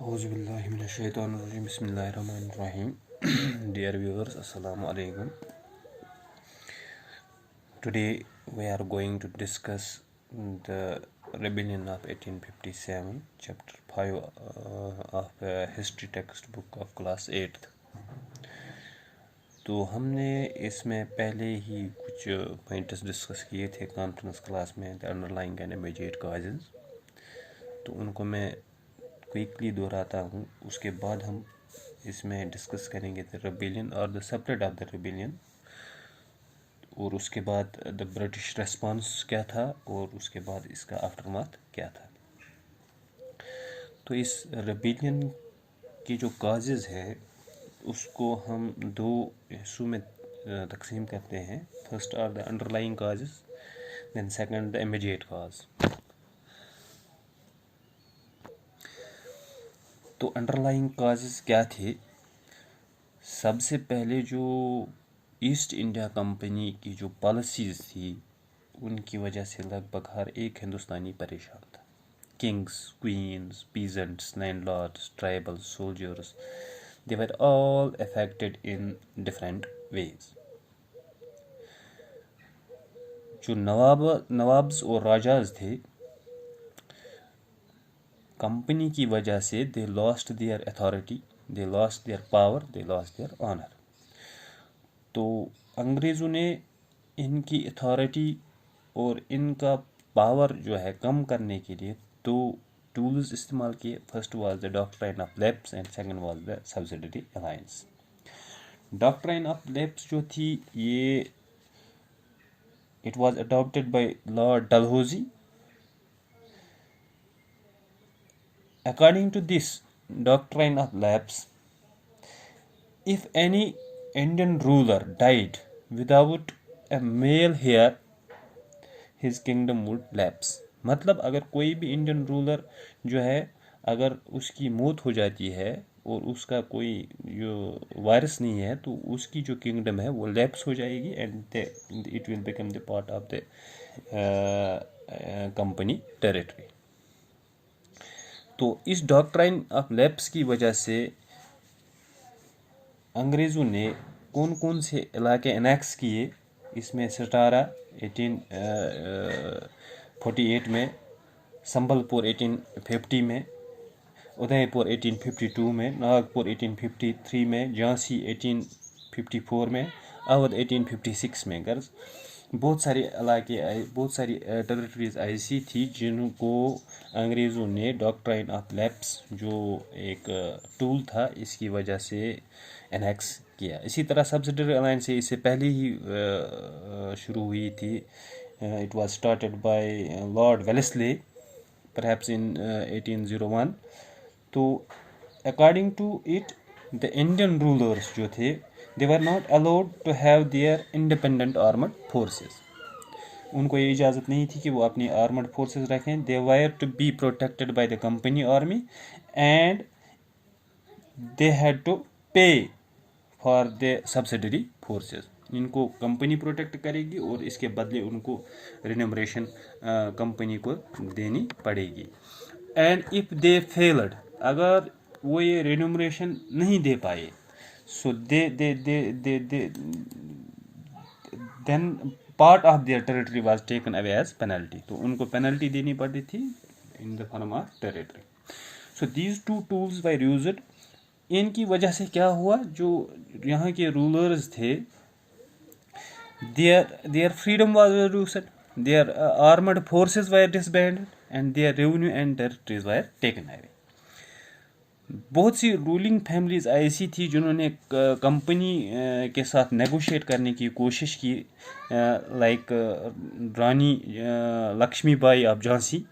Auzu billahi minesh-shaytanir-rajim. Bismillahir-rahmanir-rahim. Dear viewers, Assalamu alaikum. Today we are going to discuss the rebellion of 1857, chapter 5 of history textbook of class 8th. تو ہم نے اس میں پہلے ہی کچھ points discuss کیے تھے conference class میں، the underlying and immediate causes. تو ان کو میں کوئکلی دہراتا ہوں. اس کے بعد ہم اس میں ڈسکس کریں گے the rebellion اور the separate of the rebellion، اور اس کے بعد the British response کیا تھا، اور اس کے بعد اس کا آفٹر ماتھ کیا تھا. تو اس ریبیلین کی جو کازز ہے اس کو ہم دو حصوں میں تقسیم کرتے ہیں. First are the underlying causes, then second the immediate cause. تو انڈر لائنگ کازز کیا تھے؟ سب سے پہلے جو ایسٹ انڈیا کمپنی کی جو پالیسیز تھی ان کی وجہ سے لگ بھگ ہر ایک ہندوستانی پریشان تھا. Kings, queens, peasants, landlords, tribals, soldiers, they were all affected in different ways. جو نوابز اور راجاز تھے، کمپنی کی وجہ سے they lost their authority, they lost their power, they lost their honor. تو انگریزوں نے ان کی اتھارٹی اور ان کا پاور جو ہے کم کرنے کے لیے دو ٹولز استعمال کیے. First was the doctrine of lapse and second was the subsidiary alliance. Doctrine of lapse جو تھی یہ it was adopted by Lord Dalhousie. According to this doctrine of lapse, if any Indian ruler died without a male heir, his kingdom would lapse. مطلب اگر کوئی بھی Indian roller جو ہے اگر اس کی موت ہو جاتی ہے اور اس کا کوئی جو وارث نہیں ہے تو اس کی جو کنگڈم ہے وہ لیپس ہو جائے گی and it will become the part of the company territory. تو اس ڈاکٹرائن آف لیپس کی وجہ سے انگریزوں نے کون کون سے علاقے انیکس کیے؟ اس میں سٹارا 1848 میں، سنبل پور 1850 میں، ادے پور 1852 میں، ناگپور 1853 میں، جھانسی 1854 میں، اودھ 1856 میں. غرض بہت سارے علاقے بہت ساری ٹیریٹریز ایسی تھی جن کو انگریزوں نے ڈاکٹرائن آف لیپس جو ایک ٹول تھا اس کی وجہ سے انیکس کیا. اسی طرح سبسڈری الائنس اس سے پہلے ہی شروع ہوئی تھی. It was started by Lord Wellesley perhaps in 1801. تو according to it the Indian rulers جو تھے they were not allowed to have their independent armed forces. ان کو یہ اجازت نہیں تھی کہ وہ اپنی آرمڈ فورسز رکھیں. they were to be protected by the company army and they had to pay for the subsidiary forces. ان کو کمپنی پروٹیکٹ کرے گی اور اس کے بدلے ان کو رینومریشن کمپنی کو دینی پڑے گی. اینڈ اف دے فیلڈ، اگر وہ یہ رینومریشن نہیں دے پائے so then part of their territory was taken away as penalty. تو ان کو penalty دینی پڑتی تھی in the form of territory. So these two tools were used. ان کی وجہ سے کیا ہوا؟ جو یہاں کے رولرز تھے their freedom was reduced, their armed forces were disbanded and their revenue and territories were taken away. بہت سی رولنگ فیملیز ایسی تھی جنہوں نے کمپنی کے ساتھ نیگوشیٹ کرنے کی کوشش کی، لائک رانی لکشمی بائی آف جھانسی.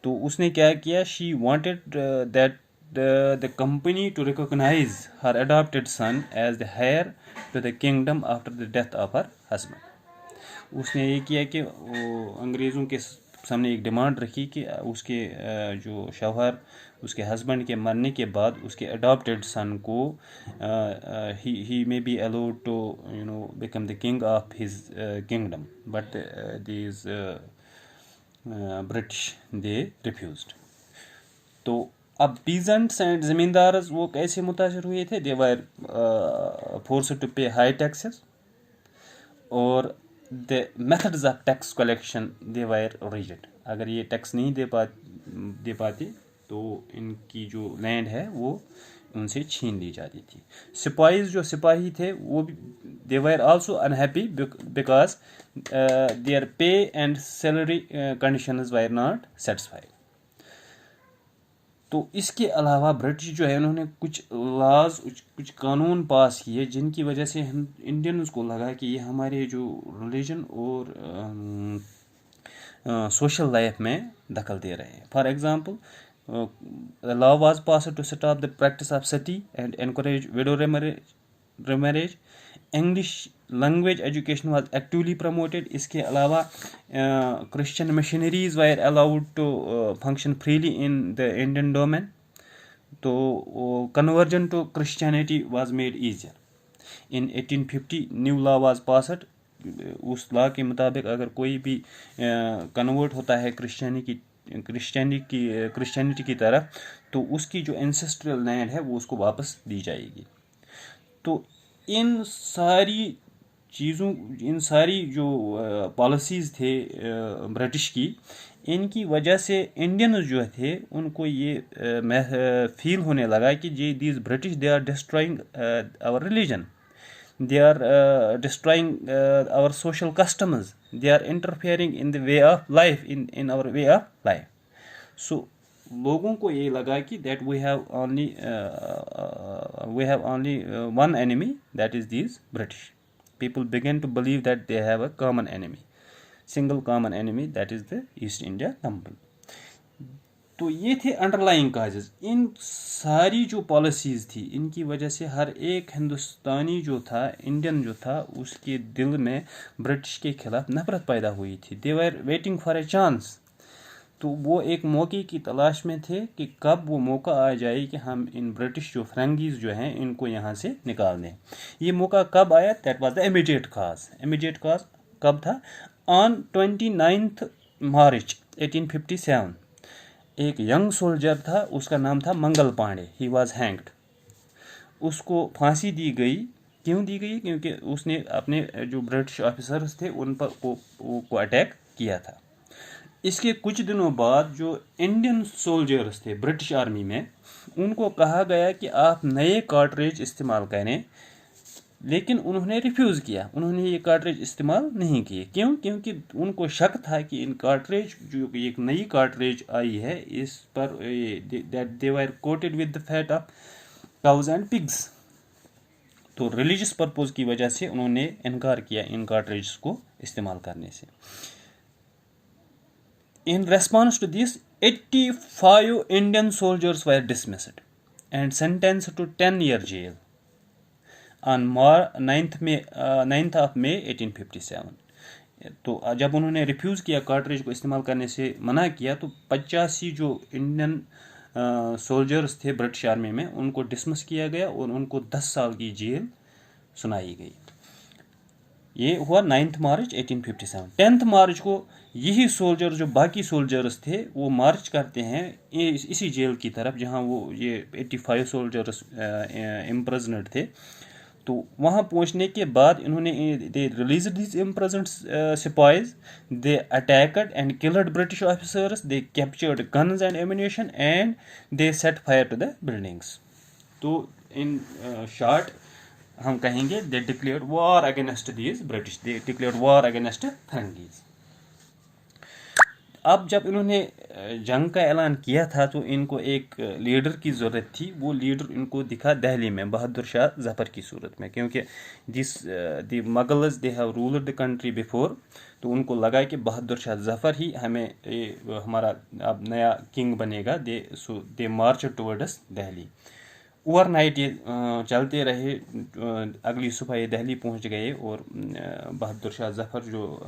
تو اس نے کیا کیا؟ She wanted that the company to recognize her adopted son as the heir to the kingdom after the death of her husband. اس نے یہ کیا کہ انگریزوں کے سامنے ایک ڈیمانڈ رکھی کہ اس کے جو شوہر اس کے ہسبینڈ کے مرنے کے بعد اس کے اڈاپٹیڈ سن کو he may be allowed to become the king of his kingdom, but these British they refused. تو اب پیزنٹس اینڈ زمیندارز وہ کیسے متاثر ہوئے تھے؟ They were forced to pay high taxes, اور the methods of tax collection they were rigid. اگر یہ ٹیکس نہیں دے پاتے تو ان کی جو لینڈ ہے وہ ان سے چھین لی جاتی تھی. سپاہیز جو سپاہی تھے وہ بھی they were also unhappy because their pay and salary conditions were not satisfied. تو اس کے علاوہ برٹش جو ہے انہوں نے کچھ لاز، کچھ قانون پاس کیے جن کی وجہ سے انڈینز کو لگا کہ یہ ہمارے جو ریلیجن اور سوشل لائف میں دخل دے رہے ہیں. For example law was passed to stop the practice of sati and encourage widow remarriage. English language education was actually promoted. اس کے علاوہ Christian missionaries were allowed to function freely in the Indian domain. تو conversion to Christianity was made easier. In 1850 new law was passed. اس law کے مطابق اگر کوئی بھی کنورٹ ہوتا ہے کرسچینٹی کی طرف تو اس کی جو اینسسٹریل لینڈ ہے وہ اس کو واپس دی جائے گی. تو ان ساری جو پالیسیز تھے برٹش کی، ان کی وجہ سے انڈینز جو تھے ان کو یہ فیل ہونے لگا کہ these British they are destroying our religion, they are destroying our social customs, they are interfering in the way of life, in our way of life. So لوگوں کو یہ لگا کہ that we have only one enemy, that is these British. People began to believe that they have a common enemy, single common enemy, that is the East India Company. تو یہ تھے under lying causes. ان ساری جو policies تھی ان کی وجہ سے ہر ایک ہندوستانی جو تھا، انڈین جو تھا، اس کے دل میں برٹش کے خلاف نفرت پیدا ہوئی تھی. دے ور ویٹنگ فار اے چانس. تو وہ ایک موقع کی تلاش میں تھے کہ کب وہ موقع آ جائے کہ ہم ان برٹش جو فرنگیز جو ہیں ان کو یہاں سے نکال دیں. یہ موقع کب آیا؟ That was the immediate cause. Immediate cause کب تھا؟ آن 29 مارچ 1857 ایک ینگ سولجر تھا، اس کا نام تھا Mangal Pandey. He was hanged. اس کو پھانسی دی گئی. کیوں دی گئی؟ کیونکہ اس نے اپنے جو برٹش آفیسرز تھے ان پر کو اٹیک کیا تھا. اس کے کچھ دنوں بعد جو انڈین سولجرز تھے برٹش آرمی میں، ان کو کہا گیا کہ آپ نئے کارٹریج استعمال کریں، لیکن انہوں نے ریفیوز کیا. انہوں نے یہ کارٹریج استعمال نہیں کیے. کیوں؟ کیونکہ ان کو شک تھا کہ ان کارٹریج جو ایک نئی کارٹریج آئی ہے اس پر they were coated with the fat of cows and pigs. تو ریلیجس پرپوز کی وجہ سے انہوں نے انکار کیا ان کارٹریجز کو استعمال کرنے سے. In response to this, 85 Indian soldiers were dismissed and sentenced to 10-year jail on 9th of May 1857. تو جب انہوں نے ریفیوز کیا کارٹریج کو استعمال کرنے سے منع کیا تو 85 جو انڈین سولجرز تھے برٹش آرمی میں ان کو ڈسمس کیا گیا اور ان کو 10 سال کی جیل سنائی گئی. یہ ہوا 9 مارچ 1857. 10 مارچ کو یہی سولجر جو باقی سولجرز تھے وہ مارچ کرتے ہیں اسی جیل کی طرف جہاں وہ یہ 85 سولجرز امپرزنڈ تھے. تو وہاں پہنچنے کے بعد انہوں نے they released these imprisoned sepoys, they attacked and killed British officers, they captured guns and ammunition and they set fire to the buildings. تو ان شارٹ ہم کہیں گے they declared war against these British, they declared war against فرنگیز. اب جب انہوں نے جنگ کا اعلان کیا تھا تو ان کو ایک لیڈر کی ضرورت تھی. وہ لیڈر ان کو دکھا دہلی میں بہادر شاہ ظفر کی صورت میں, کیونکہ the Mughals they have ruled the country before. تو ان کو لگا کہ بہادر شاہ ظفر ہی ہمیں ہمارا اب نیا کنگ بنے گا. They march towards Delhi. Overnight یہ چلتے رہے. اگلی صبح یہ دہلی پہنچ گئے اور بہادر شاہ ظفر جو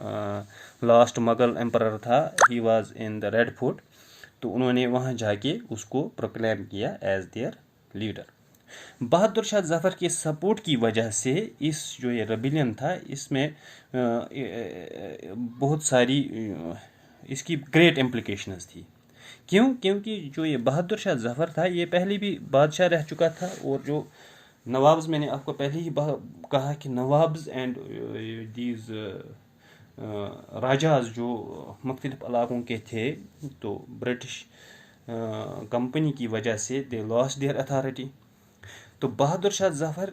لاسٹ مغل امپرر تھا, he was in the Red Fort. تو انہوں نے وہاں جا کے اس کو پروکلیم کیا ایز دیئر لیڈر. بہادر شاہ ظفر کے سپورٹ کی وجہ سے اس جو یہ ریبیلین تھا اس میں بہت ساری اس کی گریٹ امپلیکیشنز تھی. کیوں؟ کیونکہ جو یہ بہادر شاہ ظفر تھا یہ پہلے بھی بادشاہ رہ چکا تھا، اور جو نوابز، میں نے آپ کو پہلے ہی کہا کہ نوابز اینڈ دیز راجاز جو مختلف علاقوں کے تھے، تو برٹش کمپنی کی وجہ سے دے لاس دیئر اتھارٹی. تو بہادر شاہ ظفر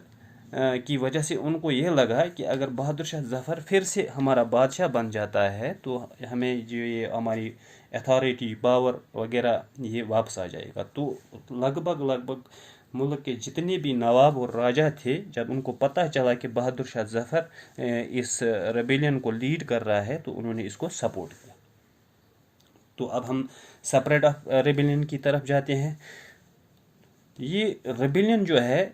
کی وجہ سے ان کو یہ لگا کہ اگر بہادر شاہ ظفر پھر سے ہمارا بادشاہ بن جاتا ہے تو ہمیں جو یہ ہماری اتھارٹی، پاور وغیرہ یہ واپس آ جائے گا. تو لگ بھگ ملک کے جتنے بھی نواب اور راجا تھے، جب ان کو پتہ چلا کہ بہادر شاہ ظفر اس ریبیلین کو لیڈ کر رہا ہے، تو انہوں نے اس کو سپورٹ کیا. تو اب ہم سپریٹ آف ریبیلین کی طرف جاتے ہیں. یہ ریبیلین جو ہے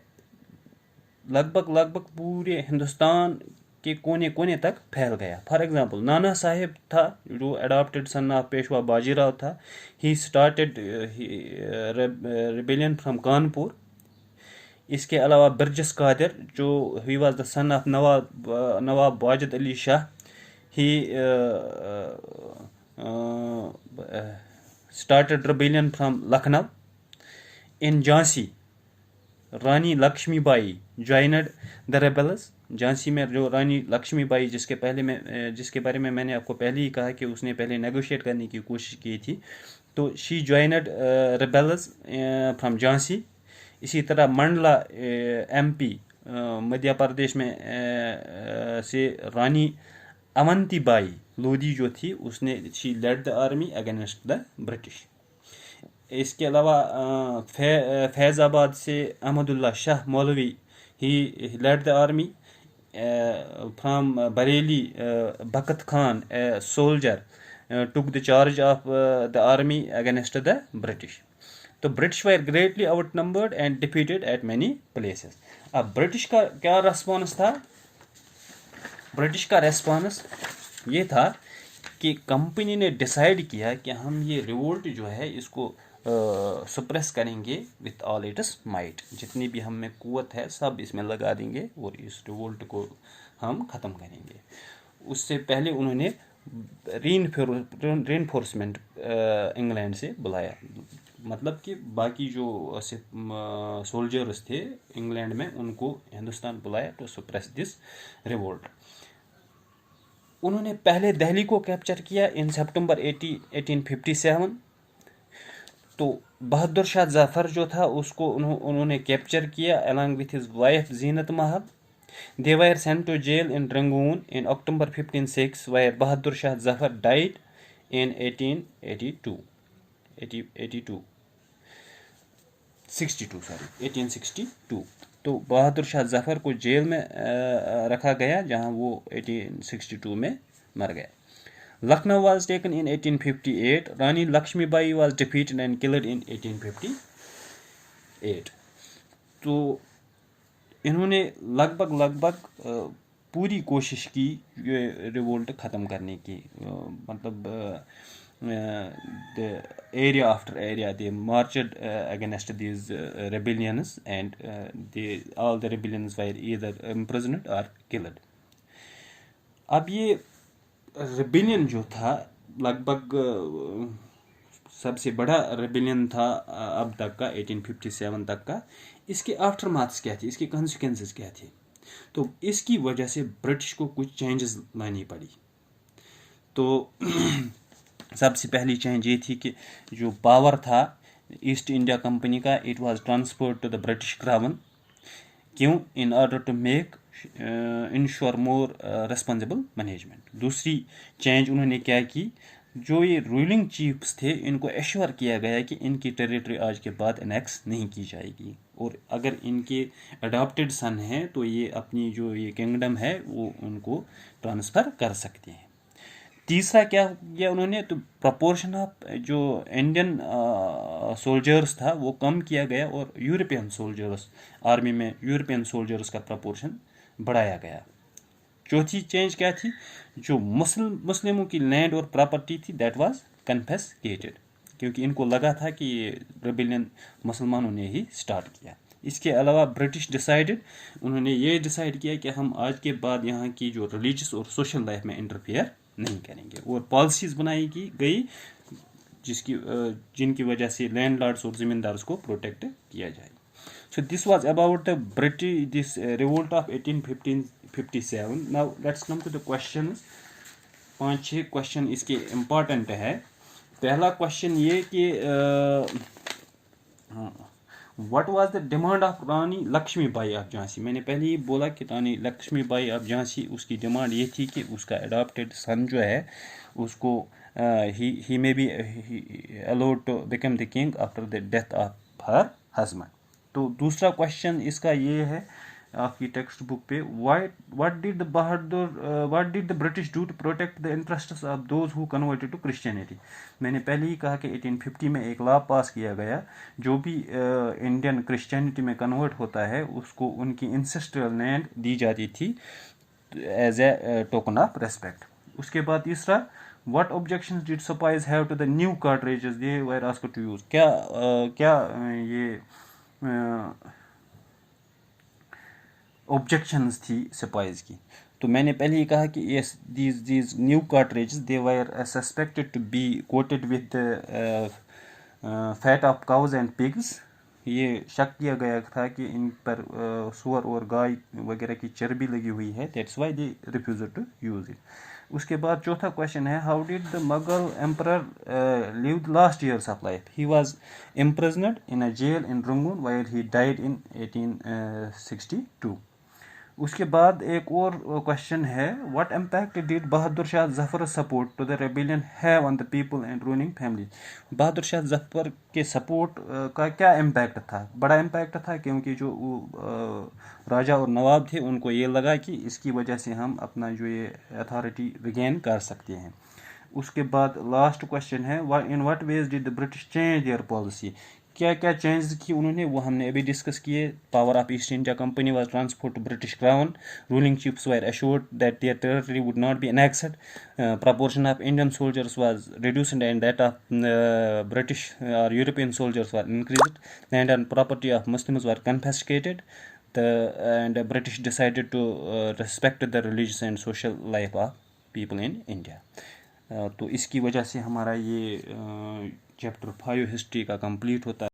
لگ بھگ پورے ہندوستان کے کونے کونے تک پھیل گیا. فار ایگزامپل نانا صاحب تھا جو اڈاپٹڈ سن آف پیشوا باجی راؤ تھا. He started rebellion from Kanpur. اس کے علاوہ برجس قادر جو he was the son of Nawab Wajid Ali Shah. He started rebellion from Lucknow. In Jhansi Rani Lakshmi Bai joined the rebels. Jhansi میں جو رانی لکشمی بائی جس کے بارے میں نے آپ کو پہلے ہی کہا کہ اس نے پہلے نیگوشیٹ کرنے کی کوشش کی تھی، تو شی جوائنڈ ریبلز فرام جھانسی. اسی طرح منڈلا ایم پی مدھیہ پردیش میں سے رانی اونتی بائی لودھی جو تھی، اس نے she led the army against the British. اس کے علاوہ فیض آباد سے Ahmadullah Shah Maulvi, he led the army from Bareilly. Bakht Khan a soldier took the charge of the army against the British. تو British were greatly outnumbered and defeated at many places. اب British کا کیا response تھا؟ British کا response یہ تھا کہ company نے ڈیسائیڈ کیا کہ ہم یہ ریولٹ جو ہے اس کو سپریس کریں گے وتھ آل اٹس مائٹ. جتنی بھی ہم میں قوت ہے سب اس میں لگا دیں گے اور اس ریولٹ کو ہم ختم کریں گے. اس سے پہلے انہوں نے رینفورسمنٹ انگلینڈ سے بلایا. مطلب کہ باقی جو سولجرز تھے انگلینڈ میں ان کو ہندوستان بلایا ٹو سپریس دس ریولٹ. انہوں نے پہلے دہلی کو کیپچر کیا ان سپٹمبر 1857. تو بہادر شاہ ظفر جو تھا اس کو انہوں نے کیپچر کیا along with his wife Zeenat Mahal. They were sent to jail in Rangoon in October 1506 where Bahadur Shah Zafar died in 1862. تو بہادر شاہ ظفر کو جیل میں رکھا گیا جہاں وہ 1862 میں مر گیا. Lucknow was taken in 1858. Rani Lakshmi Bai was defeated and killed in 1858. تو انہوں نے لگ بھگ پوری کوشش کی ریولٹ ختم کرنے کی. مطلب area after area they marched against these rebellions and all the rebellions were either imprisoned or killed. اب یہ ریبیلین جو تھا لگ بھگ سب سے بڑا ریبیلین تھا اب تک کا 1857 تک کا. اس کے آفٹر ماتھس کیا تھے، اس کے کانسیکوینسز کیا تھے؟ تو اس کی وجہ سے برٹش کو کچھ چینجز لانی پڑی. تو سب سے پہلی چینج یہ تھی کہ جو پاور تھا ایسٹ انڈیا کمپنی کا it was transferred to the British crown. کیوں؟ In order to make ensure more responsible management. دوسری چینج انہوں نے کیا کی، جو یہ رولنگ چیفس تھے ان کو ایشور کیا گیا کہ ان کی ٹیریٹری آج کے بعد انیکس نہیں کی جائے گی، اور اگر ان کے اڈاپٹڈ سن ہیں تو یہ اپنی جو یہ کنگڈم ہے وہ ان کو ٹرانسفر کر سکتے ہیں. تیسرا کیا کیا انہوں نے، تو پرپورشن آف جو انڈین سولجرس تھا وہ کم کیا گیا اور یورپین سولجرس آرمی میں یورپین سولجرس کا پرپورشن بڑھایا گیا. چوتھی چینج کیا تھی، جو مسلموں کی لینڈ اور پراپرٹی تھی دیٹ واز کنفیسکیٹڈ، کیونکہ ان کو لگا تھا کہ یہ ریبیلین مسلمانوں نے ہی سٹارٹ کیا. اس کے علاوہ برٹش ڈیسائیڈڈ، انہوں نے یہ ڈیسائیڈ کیا کہ ہم آج کے بعد یہاں کی جو ریلیجس اور سوشل لائف میں انٹرفیئر نہیں کریں گے، اور پالیسیز بنائی گئی جن کی وجہ سے لینڈ لارڈس اور زمیندارس کو پروٹیکٹ کیا جائے. So this was about the this revolt of 1857. Now let's come to the questions. 5-6 question اس کے امپورٹنٹ ہے. پہلا کوشچن یہ کہ what was the demand of Rani Lakshmi Bai of Jhansi. میں نے پہلے ہی بولا کہ رانی لکشمی بائی آف جھانسی اس کی ڈیمانڈ یہ تھی کہ اس کا اڈاپٹیڈ سن جو ہے اس کو ہی میں be allowed to become the king after the death of her husband. تو دوسرا کوشچن اس کا یہ ہے آپ کی ٹیکسٹ بک پہ, what did the British do to protect the interests of those who converted to Christianity. میں نے پہلے ہی کہا کہ 1850 میں ایک لا پاس کیا گیا, جو بھی انڈین کرسچینٹی میں کنورٹ ہوتا ہے اس کو ان کی انسسٹریل لینڈ دی جاتی تھی as a token of respect. اس کے بعد تیسرا, what objections did sepoys have to the new cartridges they were asked to use. کیا یہ آبجیکشنز تھی سپائز کی. تو میں نے پہلے ہی کہا کہ yes these new cartridges they were suspected to be coated with fat of cows and pigs. یہ شک کیا گیا تھا کہ ان پر سور اور گائے وغیرہ کی چربی لگی ہوئی ہے, that's why they refused to use it. اس کے بعد چوتھا کوشچن ہے, how did the Mughal emperor live the last years of life. He was imprisoned in a jail in Rangoon while he died in 1862. اس کے بعد ایک اور کوشچن ہے, what impact did Bahadur Shah Zafar support to the rebellion have on the people and ruling family. Bahadur Shah Zafar کے support کا کیا impact تھا؟ بڑا امپیکٹ تھا, کیونکہ جو راجا اور نواب تھے ان کو یہ لگا کہ اس کی وجہ سے ہم اپنا جو یہ اتھارٹی ریگین کر سکتے ہیں. اس کے بعد لاسٹ کوشچن ہے, in what ways did the British change their policy. کیا کیا چینجز کی انہوں نے, وہ ہم نے ابھی ڈسکس کیے. Power of East India Company was transfer to British crown. Ruling chiefs were assured that their territory would not be annexed. Proportion of Indian soldiers was reduced and that of British or European soldiers were increased. Land and property of Muslims were confiscated. And the British decided to respect the religious and social life of people in India. تو اس کی وجہ سے ہمارا یہ chapter 5 history کا complete ہوتا ہے.